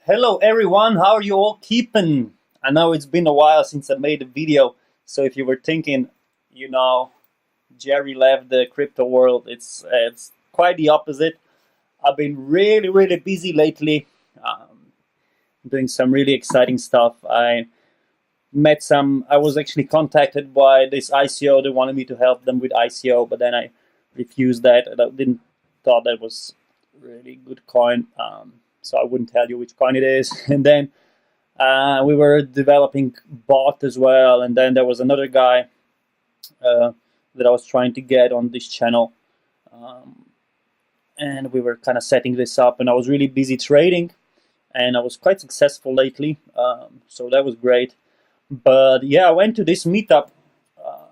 Hello everyone, how are you all keeping? I know it's been a while since I made a video, so if you were thinking, you know, Jerry left the crypto world, it's quite the opposite. I've been really busy lately, doing some really exciting stuff. I was actually contacted by this ICO. They wanted me to help them with ICO, but then I refused that. I didn't thought that was really good coin, so I wouldn't tell you which coin it is. And then we were developing bot as well, and then there was another guy uh, that I was trying to get on this channel, um, and we were kind of setting this up. And I was really busy trading, and I was quite successful lately, so that was great. But yeah, I went to this meetup, uh,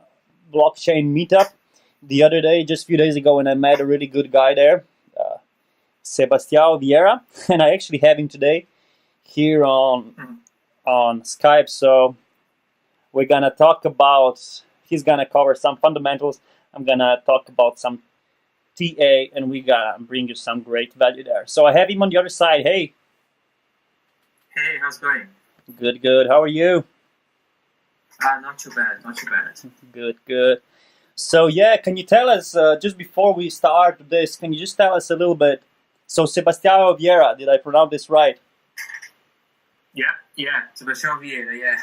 blockchain meetup, the other day, just a few days ago, and I met a really good guy there, uh, Sebastião Vieira, and I actually have him today here on Skype. So we're gonna talk about. He's gonna cover some fundamentals. I'm gonna talk about some TA, and we gotta bring you some great value there. So I have him on the other side. Hey, Hey, how's it going? good. How are you? Not too bad, not too bad. Good. So yeah, can you tell us just before we start this? Can you just tell us a little bit? So Sebastião Vieira, did I pronounce this right? Yeah, Sebastião Vieira, yeah.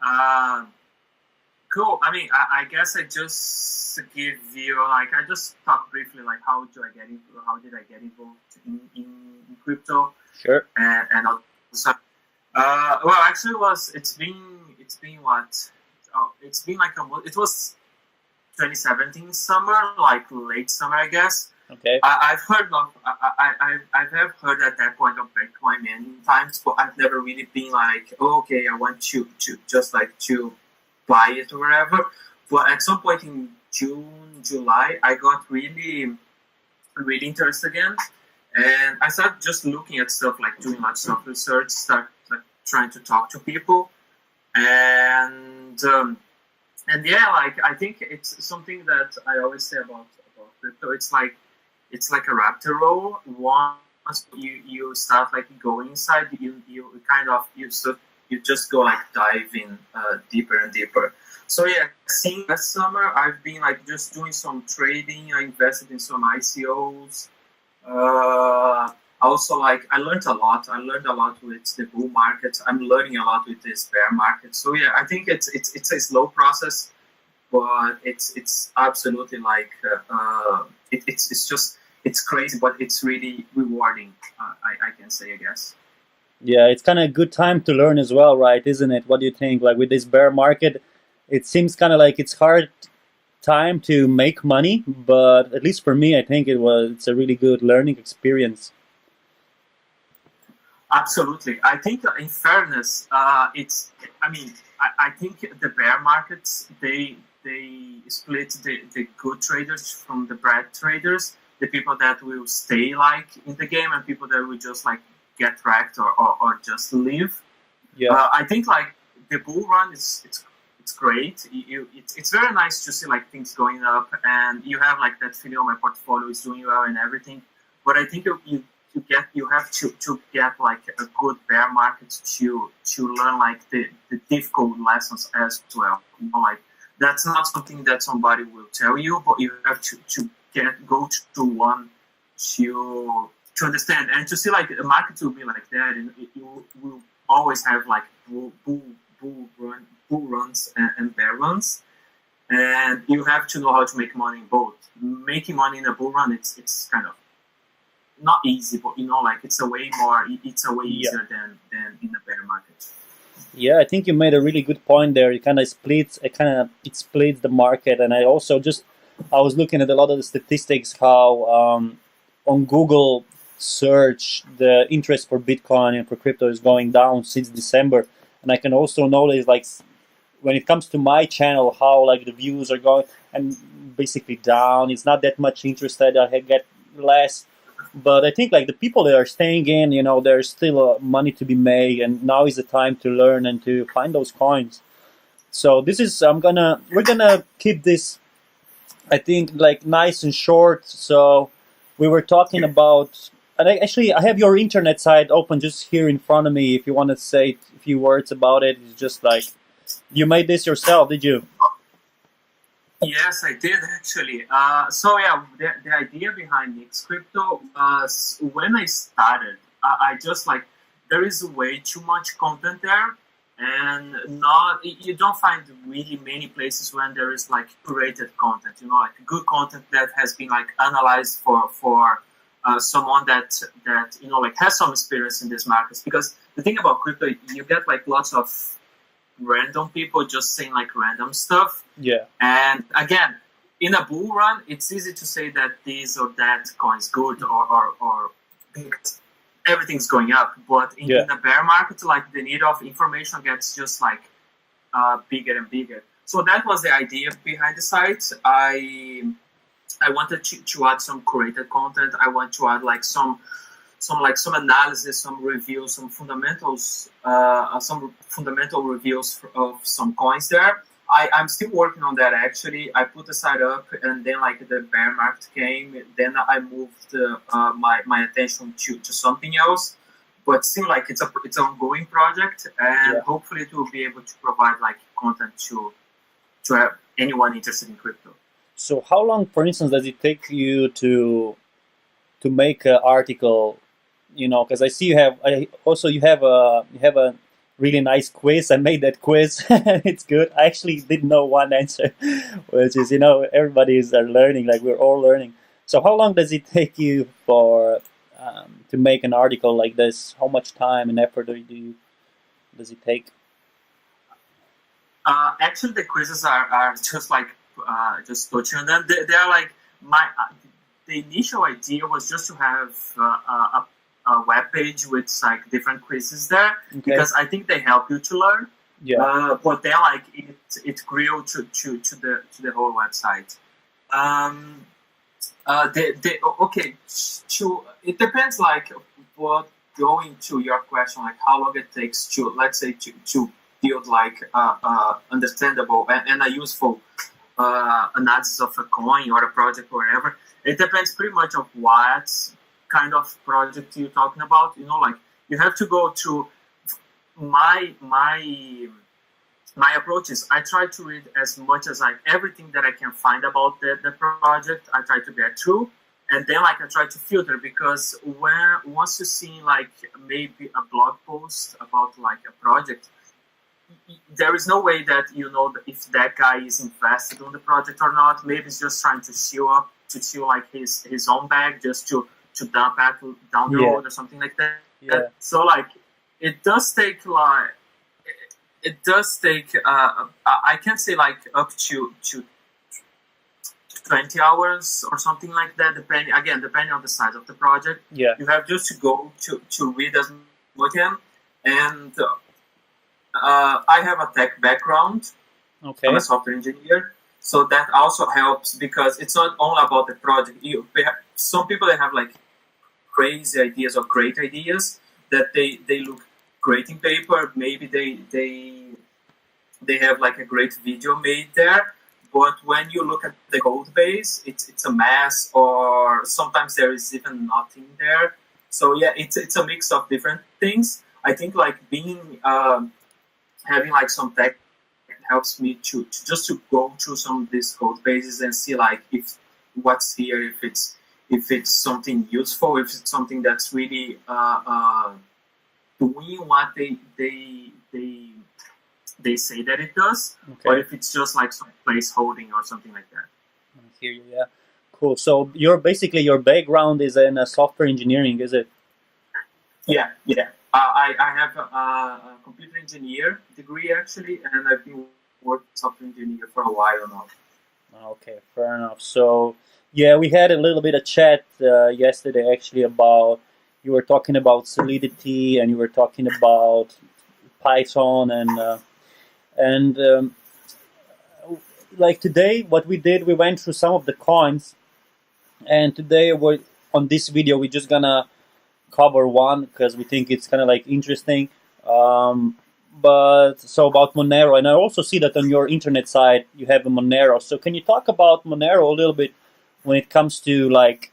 Um, cool. I mean, I guess I just give you I just talk briefly how did I get involved in crypto Sure. and also, well, actually, it's been what? Oh, it's been like it was 2017 summer, like late summer, I guess. Okay. I've heard of I have heard at that point of Bitcoin many times, but I've never really been like, oh, okay, I want to just like to buy it or whatever. But at some point in June, July, I got really interested again, and I started just looking at stuff, like doing lots of research, start like trying to talk to people, and and yeah, like I think it's something that I always say about crypto. It's like a raptor roll. Once you start like going inside, you kind of you just go like dive in deeper and deeper. So yeah, seeing last summer, I've been like just doing some trading. I invested in some ICOs. Also, like I learned a lot. I learned a lot with the bull market. I'm learning a lot with this bear market. So yeah, I think it's a slow process, but it's absolutely like it's just it's crazy, but it's really rewarding. I can say, I guess. Yeah, it's kind of a good time to learn as well, right? Isn't it? What do you think? Like with this bear market, it seems kind of like it's hard time to make money, but at least for me, I think it's a really good learning experience. Absolutely. I think, in fairness, it's. I mean, I think the bear markets they split the good traders from the bad traders, the people that will stay like in the game and people that will just like get wrecked or just leave. Yeah. I think like the bull run is it's great. It's very nice to see like things going up and you have like that feeling, oh, my portfolio is doing well and everything. But I think you have to get like a good bear market to learn like the difficult lessons as well. You know, like that's not something that somebody will tell you, but you have to go to one to understand and to see like the market will be like that, and you will always have like bull runs and bear runs, and you have to know how to make money in both. Making money in a bull run, it's kind of not easy, but you know, like it's a way Yeah. easier than in a bear market. Yeah, I think you made a really good point there. It splits the market, and I was looking at a lot of the statistics how on Google search the interest for Bitcoin and for crypto is going down since December, and I can also notice like when it comes to my channel how like the views are going and basically down. It's not that much interested. I get less. But I think like the people that are staying in, there's still money to be made, and now is the time to learn and to find those coins. So we're gonna keep this, I think, like nice and short. So we were talking about. And actually, I have your internet site open just here in front of me. If you want to say a few words about it, it's just like you made this yourself, did you? Yes, I did actually. So yeah, the idea behind Mix Crypto was when I started, I just like there is way too much content there, and not you don't find really many places when there is like curated content. You know, like good content that has been like analyzed for someone that you know like has some experience in these markets. Because the thing about crypto, you get like lots of random people just saying like random stuff. Yeah. And again, in a bull run, it's easy to say that this or that coin is good or because everything's going up. But in a bear market, like the need of information gets just like bigger and bigger. So that was the idea behind the site. I wanted to add some curated content. I want to add like some analysis, some reviews, some fundamental reviews of some coins there. I'm still working on that actually. I put the site up, and then like the bear market came. Then I moved my attention to something else. But still, like it's an ongoing project, and hopefully it will be able to provide like content to have anyone interested in crypto. So how long, for instance, does it take you to make an article? You know, because I see you have a really nice quiz. I made that quiz. It's good. I actually didn't know one answer, which is, you know, everybody is learning. Like we're all learning. So how long does it take you for to make an article like this? How much time and effort does it take? Actually, the quizzes are just like just touching on them. They are like the initial idea was just to have a web page with like different quizzes there, because I think they help you to learn. Yeah. But then like it grew to the whole website. It depends like what going to your question, like how long it takes to, let's say, to build like understandable and a useful analysis of a coin or a project or whatever. It depends pretty much of what kind of project you're talking about. You know, like you have to go to my approach is I try to read as much as everything that I can find about the project. I try to get through, and then like I try to filter, because once you see like maybe a blog post about like a project, there is no way that you know if that guy is invested on the project or not. Maybe he's just trying to seal like his own bag just to dump back down the road or something like that. Yeah. So like it does take I can say like up to 20 hours or something like that, depending on the size of the project. Yeah. You have just to go to read as much as you can. And I have a tech background. Okay. I'm a software engineer. So that also helps, because it's not only about the project. Some people that have like crazy ideas or great ideas that they look great in paper. Maybe they have like a great video made there. But when you look at the code base, it's a mess, or sometimes there is even nothing there. So yeah, it's a mix of different things. I think like having like some tech helps me to just to go through some of these code bases and see like if what's here, if it's something useful, if it's something that's really doing what they say that it does, or if it's just like some placeholding or something like that. I hear you. Yeah, cool. So your background is in software engineering, is it? Yeah. I have a computer engineer degree actually, and I've been working as a software engineer for a while now. Okay, fair enough. So yeah, we had a little bit of chat yesterday actually about, you were talking about Solidity and you were talking about Python and like today what we did, we went through some of the coins, and today on this video we're just gonna cover one because we think it's kind of like interesting. But so about Monero, and I also see that on your internet site you have a Monero. So can you talk about Monero a little bit when it comes to like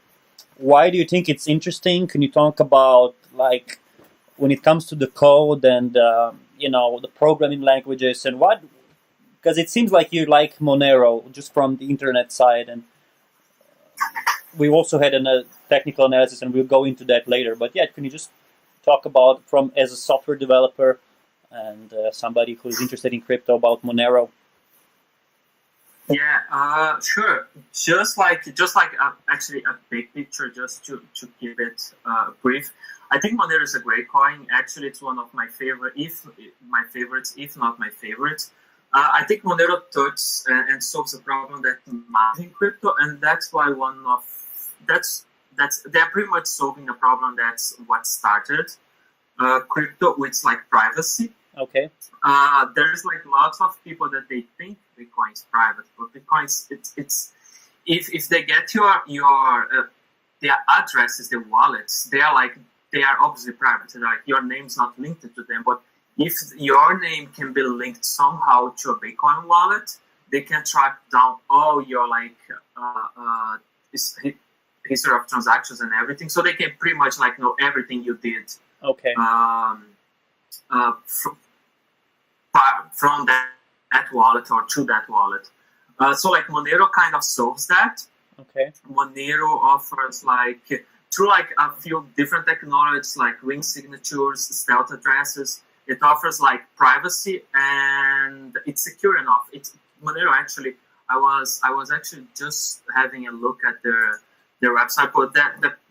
why do you think it's interesting? Can you talk about like when it comes to the code and the programming languages and what? Because it seems like you like Monero just from the internet side, and we also had a technical analysis, and we'll go into that later. But yeah, can you just talk about from as a software developer and somebody who's interested in crypto about Monero? Yeah, sure. Just like actually a big picture, just to keep it brief. I think Monero is a great coin. Actually, it's one of my favorite, if my favorites, if not my favorite. I think Monero touches and solves a problem that might be in crypto, and that's why that's they're pretty much solving a problem that's what started crypto, with like privacy. Okay. There's like lots of people that they think Bitcoin is private, but Bitcoin's it's if they get your their addresses, their wallets, they are obviously private. So like your name's not linked to them, but if your name can be linked somehow to a Bitcoin wallet, they can track down all your history of transactions and everything. So they can pretty much like know everything you did. Okay. From that wallet or to that wallet. So like Monero kind of solves that. Okay. Monero offers like through like a few different technologies like ring signatures, stealth addresses. It offers like privacy and it's secure enough. It's Monero actually. I was actually just having a look at their website, but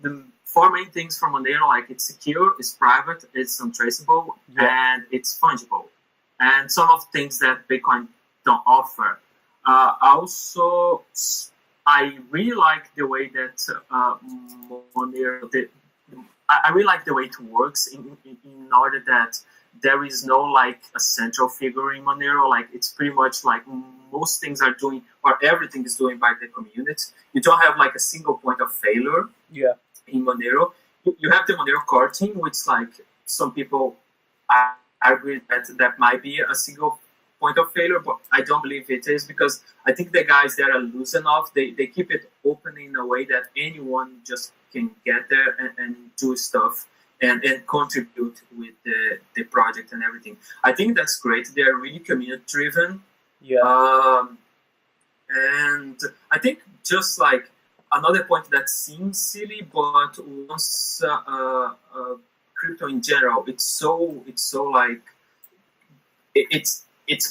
the four main things from Monero, like it's secure, it's private, it's untraceable, and it's fungible. And some of the things that Bitcoin don't offer. Also, I really like the way that Monero. I really like the way it works in order that there is no like a central figure in Monero. Like it's pretty much like most things are doing, or everything is doing by the community. You don't have like a single point of failure. Yeah. In Monero, you have the Monero core team, which like some people argue that might be a single point of failure, but I don't believe it is, because I think the guys that are loose enough, they keep it open in a way that anyone just can get there and do stuff and contribute with the project and everything. I think that's great. They're really community driven. Yeah. And I think just like another point that seems silly, but once crypto in general, it's so like it's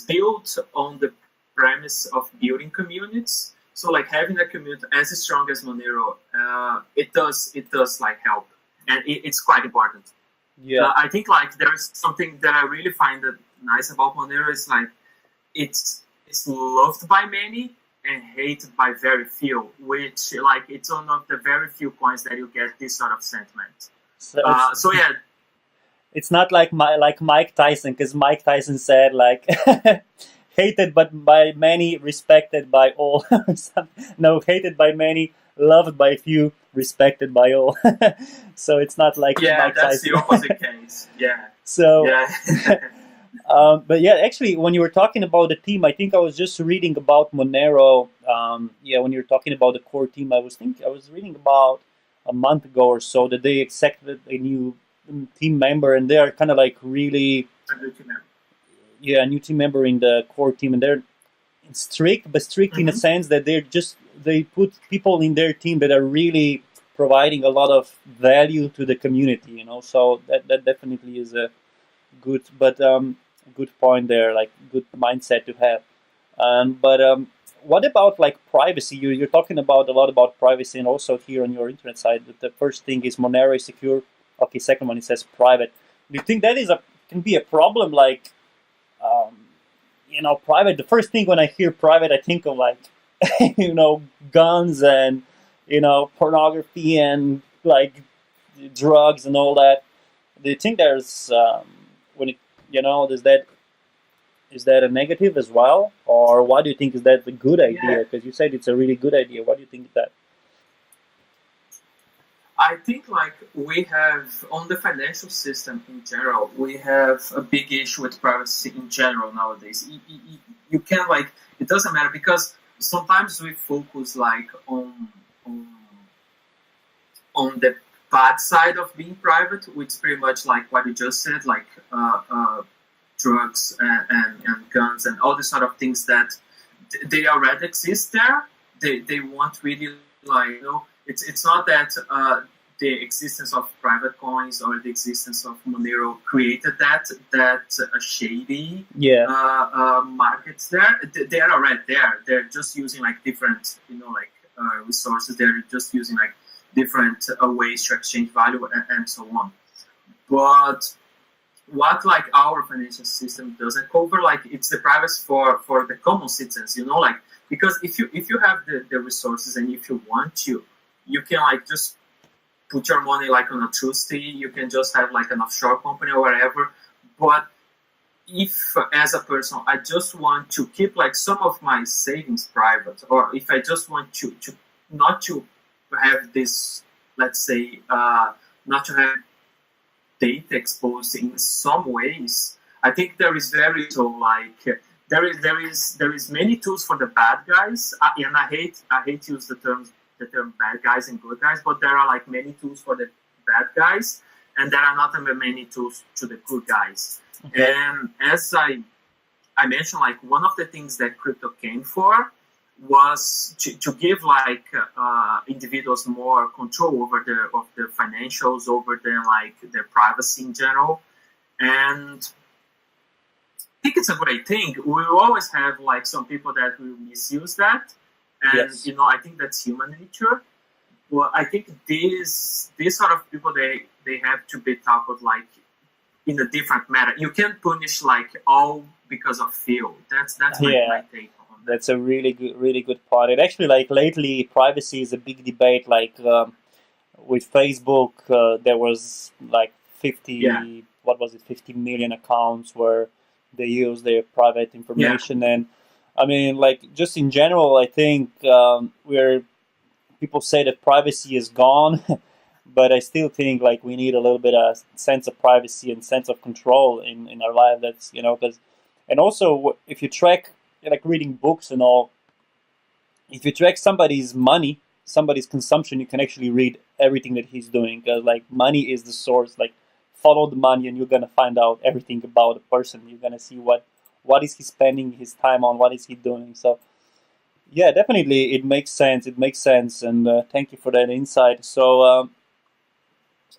built on the premise of building communities. So like having a community as strong as Monero, it does like help, and it's quite important. Yeah. I think like there's something that I really find that nice about Monero is like it's loved by many and hated by very few, which like it's one of the very few coins that you get this sort of sentiment. So yeah, it's not like Mike Tyson, because Mike Tyson said like hated but by many, respected by all. No, hated by many, loved by few, respected by all. So it's not like Mike that's Tyson. The opposite case. Yeah. So yeah. but yeah, actually, when you were talking about the team, I think I was just reading about Monero. When you were talking about the core team, I was reading about a month ago or so that they accepted a new team member, and they are kind of like really a new team member in the core team, and they're strict, but strict in a sense that they put people in their team that are really providing a lot of value to the community. So that definitely is a good point there, like good mindset to have. But what about like privacy? You're talking about a lot about privacy, and also here on your internet side, the first thing is Monero is secure. Okay, second one, it says private. Do you think that can be a problem? Like, private. The first thing when I hear private, I think of like, guns and pornography and like drugs and all that. Do you think there's is that a negative as well, or why do you think is that a good idea? Because you said it's a really good idea. Why do you think that? I think like we have on the financial system in general, we have a big issue with privacy in general nowadays. You can like it doesn't matter, because sometimes we focus like on on the bad side of being private, which is pretty much like what you just said, like drugs and guns and all these sort of things that they already exist there. They want really, like, it's not that the existence of private coins or the existence of Monero created that shady markets there. They are already there. They're just using like different resources. They're just using like different ways to exchange value and so on. But what like our financial system doesn't cover, like it's the privacy for the common citizens, like, because if you have the resources and if you want to, you can like just put your money like on a trustee, you can just have like an offshore company or whatever. But if as a person I just want to keep like some of my savings private, or if I just want to not to have this, let's say, not to have data exposed in some ways, I think there is very so like there is many tools for the bad guys, and I hate to use the term bad guys and good guys, but there are like many tools for the bad guys, and there are not many tools to the good guys. Okay. And as I mentioned, like one of the things that crypto came for was to give like individuals more control over their financials, over their privacy in general. And I think it's a great thing. We will always have like some people that will misuse that, and yes. I think that's human nature. Well, I think these sort of people they have to be tackled like in a different manner. You can't punish like all because of fear. That's my take. That's a really good point. And actually, like lately, privacy is a big debate. Like with Facebook, there was like 50 million accounts where they use their private information. And I mean, like just in general, I think where people say that privacy is gone, but I still think like we need a little bit of sense of privacy and sense of control in our life. That's because, and also if you track, like reading books and all, if you track somebody's money, somebody's consumption, you can actually read everything that he's doing, because like money is the source. Like follow the money and you're gonna find out everything about the person. You're gonna see what is he spending his time on, what is he doing. So yeah, definitely it makes sense, and thank you for that insight. So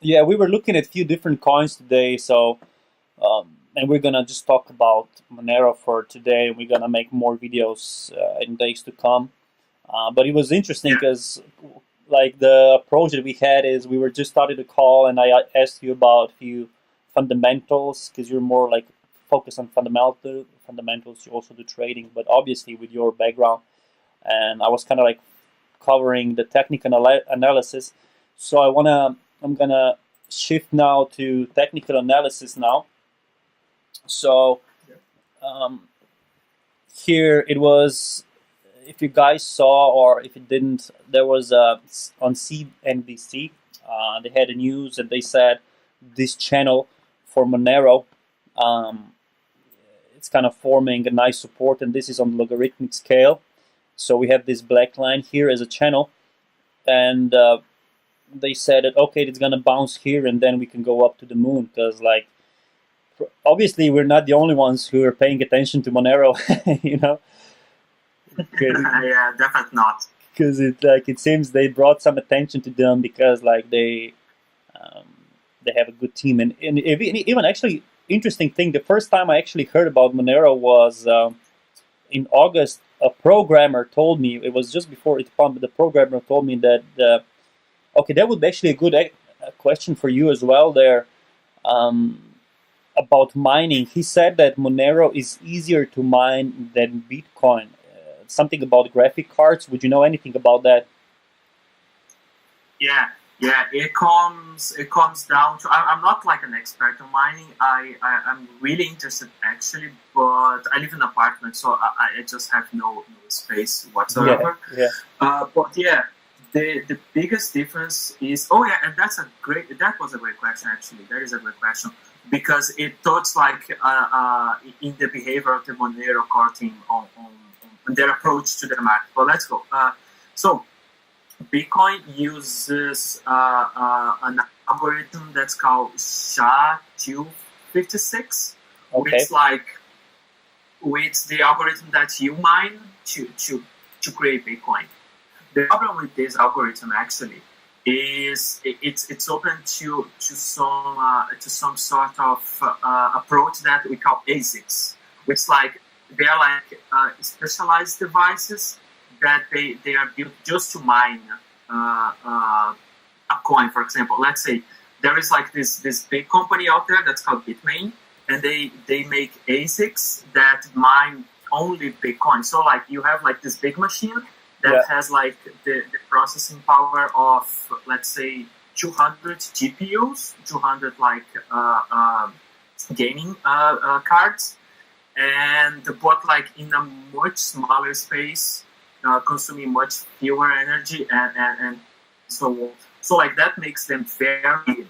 yeah, we were looking at a few different coins today, so and we're gonna just talk about Monero for today. We're gonna make more videos in days to come. But it was interesting because, like, the approach that we had is we were just starting the call, and I asked you about a few fundamentals because you're more like focused on fundamentals. You also do trading, but obviously with your background, and I was kind of like covering the technical analysis. So I'm gonna shift now to technical analysis now. So here it was, if you guys saw or if you didn't, there was on CNBC, they had a news and they said this channel for Monero, it's kind of forming a nice support, and this is on logarithmic scale. So we have this black line here as a channel, and they said that okay, it's gonna bounce here and then we can go up to the moon, because like obviously we're not the only ones who are paying attention to Monero, Yeah, definitely not. Because it seems they brought some attention to them because like they have a good team, and even actually interesting thing. The first time I actually heard about Monero was in August. A programmer told me, it was just before Ep1, but the programmer told me that okay, that would be actually a good question for you as well there. About mining, he said that Monero is easier to mine than Bitcoin. Something about graphic cards. Would you know anything about that? Yeah. It comes down to. I'm not like an expert on mining. I'm really interested actually, but I live in an apartment, so I just have no space whatsoever. Yeah. But yeah. The biggest difference is and that was a great question actually. That is a great question, because it talks like in the behavior of the Monero core team on their approach to the market. But let's go. So Bitcoin uses an algorithm that's called SHA-256, Okay. which the algorithm that you mine to create Bitcoin. The problem with this algorithm actually is it's open to some sort of approach that we call ASICs, which they are specialized devices that they are built just to mine a coin. For example, let's say there is this big company out there that's called Bitmain, and they make ASICs that mine only Bitcoin. So you have this big machine that has the processing power of, let's say, 200 GPUs, 200 gaming cards, and but in a much smaller space, consuming much fewer energy and so on. So that makes them very,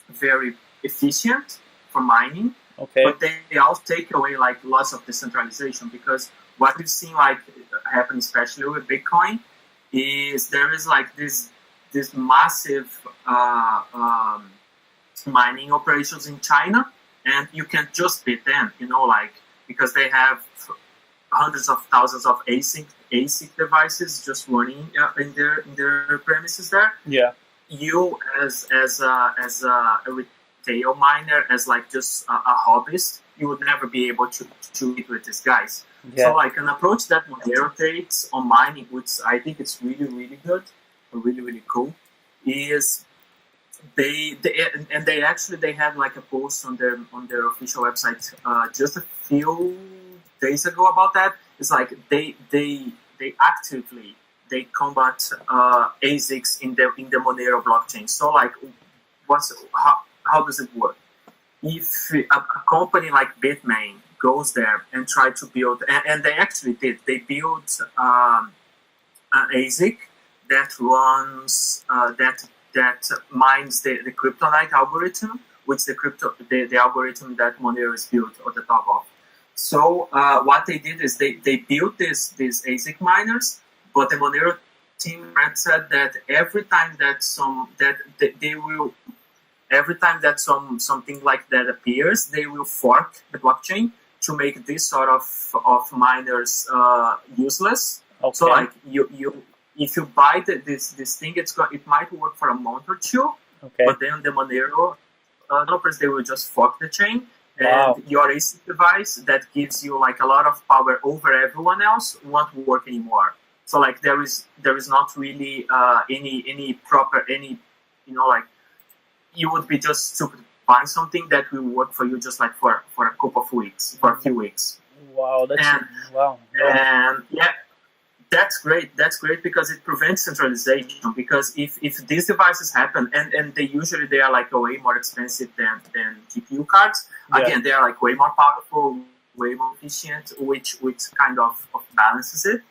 very efficient for mining. Okay. But they also take away lots of decentralization, because what we've seen happen, especially with Bitcoin, is there is this massive mining operations in China, and you can just beat them, because they have hundreds of thousands of ASIC devices just running in their premises there. Yeah. You as a retail miner, as just a hobbyist, you would never be able to meet with these guys. Yeah. So an approach that Monero takes on mining, which I think it's really, really good, really, really cool, is they have a post on their official website just a few days ago about that. It's they actively combat ASICs in the Monero blockchain. So how does it work? If a company like Bitmain goes there and try to build, and they actually did, they built an ASIC that runs that mines the kryptonite algorithm, which the algorithm that Monero is built on the top of. So what they did is they built these ASIC miners, but the Monero team had said that every time that something like that appears, they will fork the blockchain to make this sort of miners useless. Okay. So you if you buy this thing, it might work for a month or two. Okay. But then the Monero developers, they will just fork the chain. Wow. And your ASIC device that gives you a lot of power over everyone else won't work anymore. So there is not really any proper you would be just stupid to buy something that will work for you just for a couple of weeks, for a few weeks. Wow, wow. And yeah, that's great. That's great because it prevents centralization. Because if these devices happen, and they are way more expensive than GPU cards. Yeah. Again, they are way more powerful, way more efficient, which kind of balances it.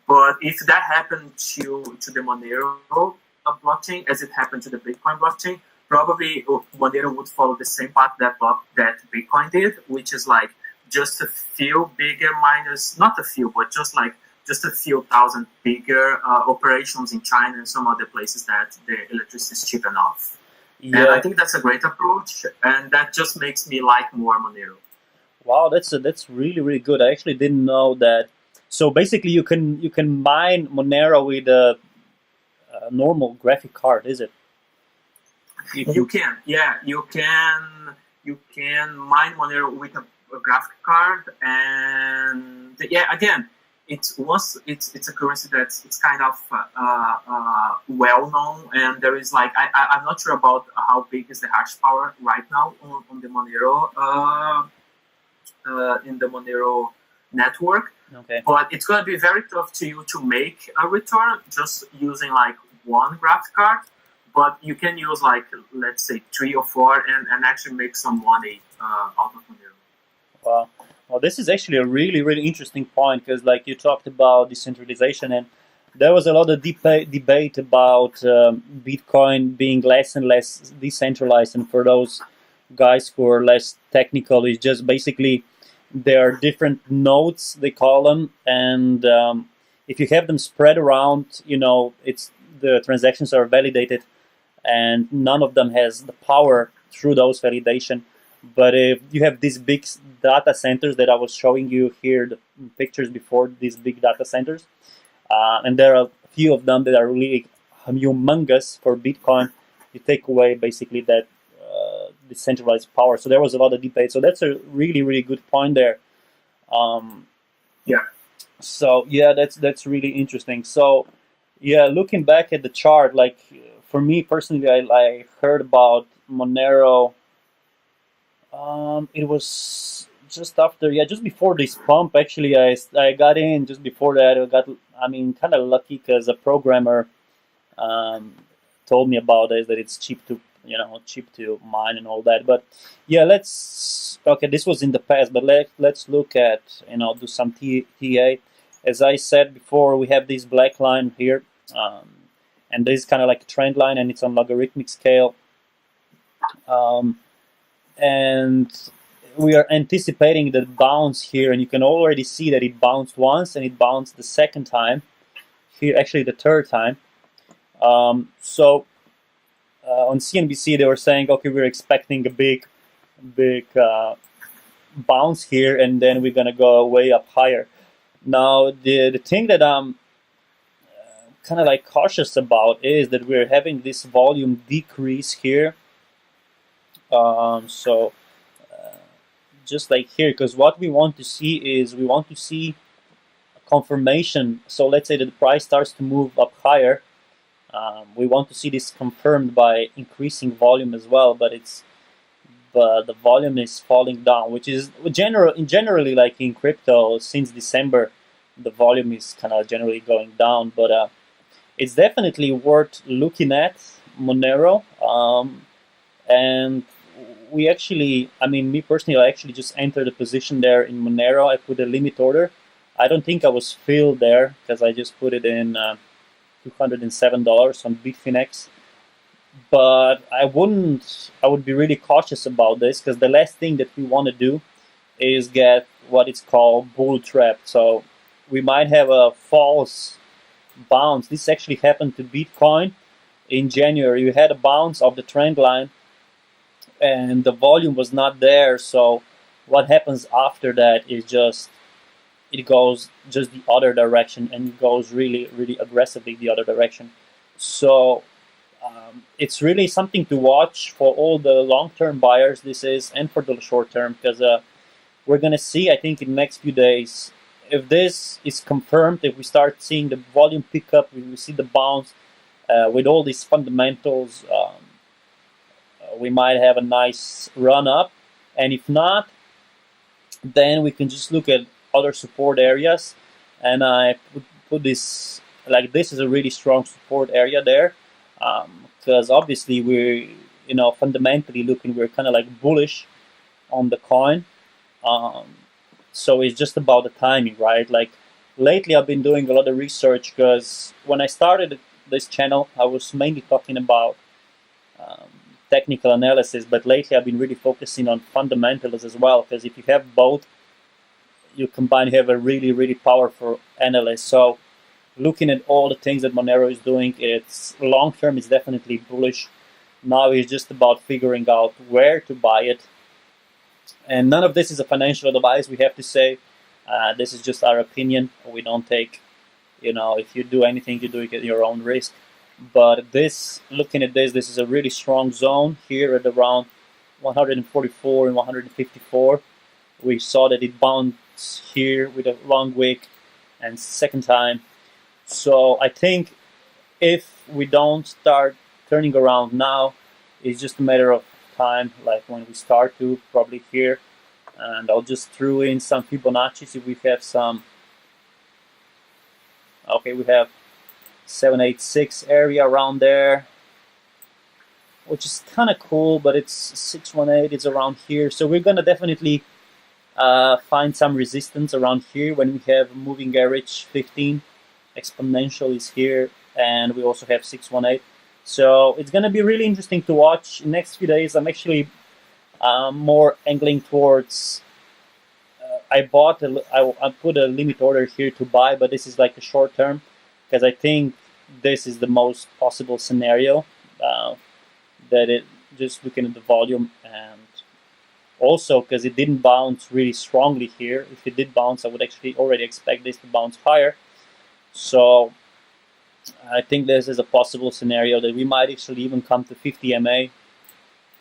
But if that happened to the Monero blockchain, as it happened to the Bitcoin blockchain, probably Monero would follow the same path that Bitcoin did, which is just a few bigger miners, not a few, but just a few thousand bigger operations in China and some other places that the electricity is cheap enough. Yeah. And I think that's a great approach, and that just makes me like more Monero. Wow, that's really, really good. I actually didn't know that. So basically, you can mine Monero with a normal graphic card, is it? You can, yeah, you can mine Monero with a graphic card, and yeah, again, it's a currency it's kind of well known, and there is I'm not sure about how big is the hash power right now on the Monero in the Monero network. Okay. But it's going to be very tough to you to make a return just using one graphic card. But you can use let's say 3 or 4 and actually make some money out of Monero. Wow. Well, this is actually a really, really interesting point because you talked about decentralization, and there was a lot of debate about Bitcoin being less and less decentralized. And for those guys who are less technical, it's just basically there are different nodes, they call them, and if you have them spread around, it's the transactions are validated, and none of them has the power through those validation. But if you have these big data centers that I was showing you here, the pictures before, these big data centers, and there are a few of them that are really humongous for Bitcoin, you take away basically that decentralized power. So there was a lot of debate. So that's a really, really good point there. Yeah. So yeah, that's really interesting. So yeah, looking back at the chart, like for me personally, I heard about Monero. It was just after, yeah, just before this pump. Actually, I got in just before that. I mean, kind of lucky because a programmer um, told me about it, that it's cheap to mine and all that. But yeah, okay, this was in the past, but let's look at, do some TA. As I said before, we have this black line here, and this is kind of like a trend line, and it's on logarithmic scale. And we are anticipating the bounce here, and you can already see that it bounced once and it bounced the second time here, actually the third time. So on CNBC they were saying, okay, we're expecting a big bounce here, and then we're gonna go way up higher. Now the thing that I'm kind of like cautious about is that we're having this volume decrease here. So just like here, because what we want to see is we want to see a confirmation. So let's say that the price starts to move up higher. We want to see this confirmed by increasing volume as well, but the volume is falling down, which is generally like in crypto since December, the volume is kind of generally going down. But it's definitely worth looking at Monero, and we actually, I mean, me personally, I actually just entered a position there in Monero. I put a limit order. I don't think I was filled there because I just put it in $207 on Bitfinex. But I would be really cautious about this, because the last thing that we want to do is get what it's called bull trap. So we might have a false bounce. This actually happened to Bitcoin in January. We had a bounce of the trend line, and the volume was not there. So what happens after that is it goes just the other direction, and it goes really, really aggressively the other direction. So it's really something to watch for all the long-term buyers, this is, and for the short-term, because we're going to see, I think, in the next few days, if this is confirmed, if we start seeing the volume pick up, we see the bounce with all these fundamentals, we might have a nice run up. And if not, then we can just look at other support areas. And I put this, like, this is a really strong support area there, because obviously we're, fundamentally looking, we're kind of like bullish on the coin. So it's just about the timing, right? Like lately I've been doing a lot of research, because when I started this channel, I was mainly talking about technical analysis, but lately I've been really focusing on fundamentals as well, because if you have both, you combine, you have a really, really powerful analyst. So looking at all the things that Monero is doing, it's long term, it's definitely bullish. Now it's just about figuring out where to buy it. And none of this is a financial advice, we have to say. This is just our opinion. We don't take, if you do anything, you do it at your own risk. But looking at this is a really strong zone here at around 144 and 154. We saw that it bounced here with a long wick and second time. So I think if we don't start turning around now, it's just a matter of time, like when we start to, probably here. And I'll just throw in some Fibonacci if we have some. Okay, we have 786 area around there, which is kind of cool, but it's 618, it's around here. So we're gonna definitely find some resistance around here when we have moving average 15. Exponential is here, and we also have 618. So it's gonna be really interesting to watch in the next few days. I'm actually more angling towards I put a limit order here to buy, but this is like a short term because I think this is the most possible scenario that it just looking at the volume and also because it didn't bounce really strongly here. If it did bounce, I would actually already expect this to bounce higher. So I think this is a possible scenario that we might actually even come to 50 MA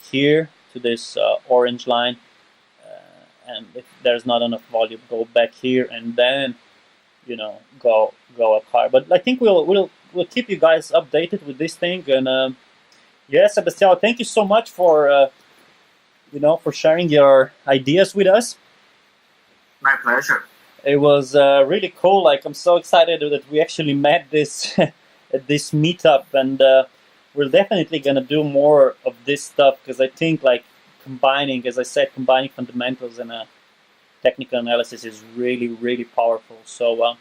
here to this orange line. And if there's not enough volume, go back here and then, go up higher. But I think we'll keep you guys updated with this thing. And yeah, Sebastião, thank you so much for for sharing your ideas with us. My pleasure. It was really cool. Like I'm so excited that we actually met this at this meetup, and we're definitely gonna do more of this stuff because I think combining, as I said, combining fundamentals and technical analysis is really, really powerful. So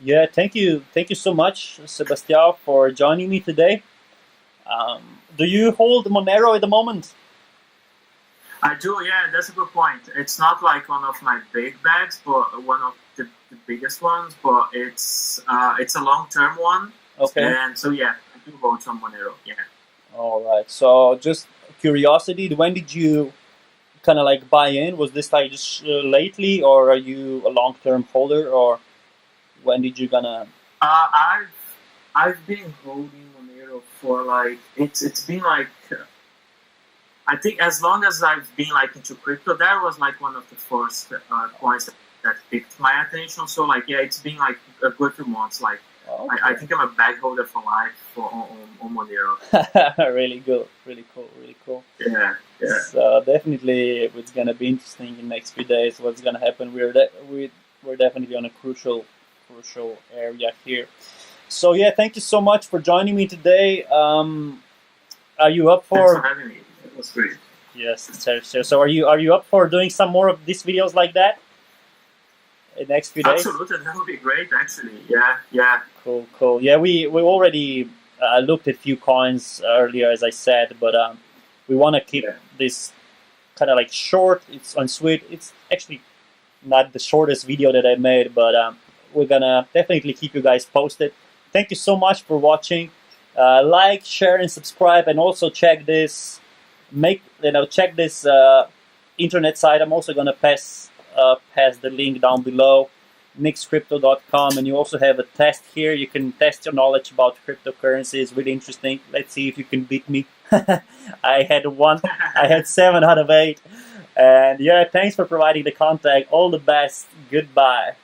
yeah, thank you so much, Sebastião, for joining me today. Do you hold Monero at the moment? I do, yeah, that's a good point. It's not like one of my big bags, but one of the biggest ones, but it's a long-term one. Okay. And so, yeah, I do hold some Monero, yeah. All right. So just curiosity, when did you kind of buy in? Was this just lately, or are you a long-term holder, or when did you gonna? I've been holding Monero for it's been I think as long as I've been into crypto, that was one of the first coins that picked my attention. So yeah, it's been a good few months. Okay. I think I'm a bag holder for life on Monero. Really good, really cool. Yeah. So definitely, it's gonna be interesting in the next few days. What's gonna happen? We're definitely on a crucial area here. So yeah, thank you so much for joining me today. Are you up for? Thanks for having me. It was great. Yes, sure. So are you up for doing some more of these videos like that in the next few days? Absolutely, that would be great. Actually, yeah. Cool. Yeah, we already looked at a few coins earlier, as I said, but we want to keep this kind of short. It's on sweet. It's actually not the shortest video that I made, but we're gonna definitely keep you guys posted. Thank you so much for watching. Like, share, and subscribe, and also check this. Check this internet site. I'm also gonna pass the link down below, nixcrypto.com, and you also have a test here. You can test your knowledge about cryptocurrency. It's really interesting. Let's see if you can beat me. I had 7 out of 8. And yeah, thanks for providing the contact. All the best. Goodbye.